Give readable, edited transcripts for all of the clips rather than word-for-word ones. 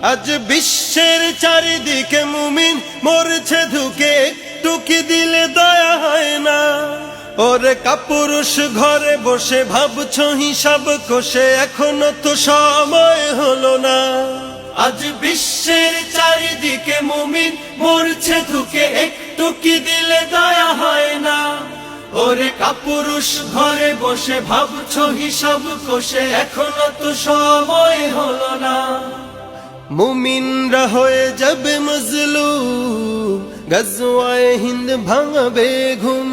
আজ বিশ্বের চারিদিকে মুমিন মরছে ধুকে, একটু কি দিলে দয়া হয় না? ওরে কাপুরুষ ঘরে বসে ভাবছো হিসাব কষে, এখনো তো সময় হলো না। আজ বিশ্বের চারিদিকে মুমিন মরছে ধুকে, একটু কি দিলে দয়া হয় না? ওরে কাপুরুষ ঘরে বসে ভাবছো হিসাব কষে, এখনো তো সময় হলো না। মুমিনরা হয়ে যাবে মজলুম, গজওয়ায়ে হিন্দ ভাঙাবে ঘুম।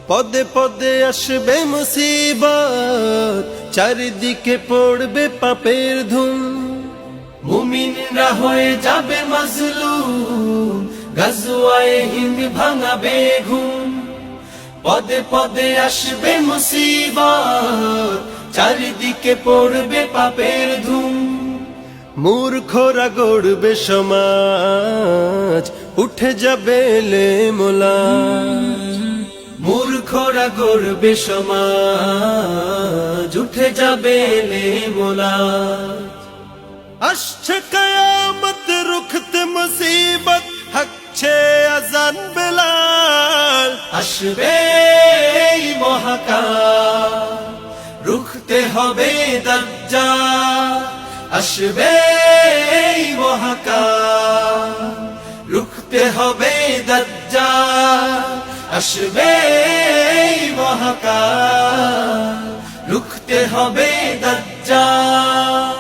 পদে পদে আসবে মুসিবত, চারিদিকে পড়বে পাপের ধুম। মুমিনরা হয়ে যাবে মজলুম, গজওয়ায়ে হিন্দ ভাঙাবে ঘুম। পদে পদে আসবে মুসিবত, চারিদিকে পড়বে পাপের ধুম। মূর্খরা গড়বে সমাজ, উঠে যাবে লেমোলাজ। মূর্খরা গড়বে সমাজ, উঠে যাবে লেমোলাজ। আসছে কিয়ামত রুখতে মুসিবত, হাঁকছে আজান বেলাল। আসবে এই মহাকাল, রুখতে হবে দাজ্জাল। আসবে এই মহাকাল, রুখতে হবে দাজ্জাল। আসবে এই মহাকাল, রুখতে হবে দাজ্জাল।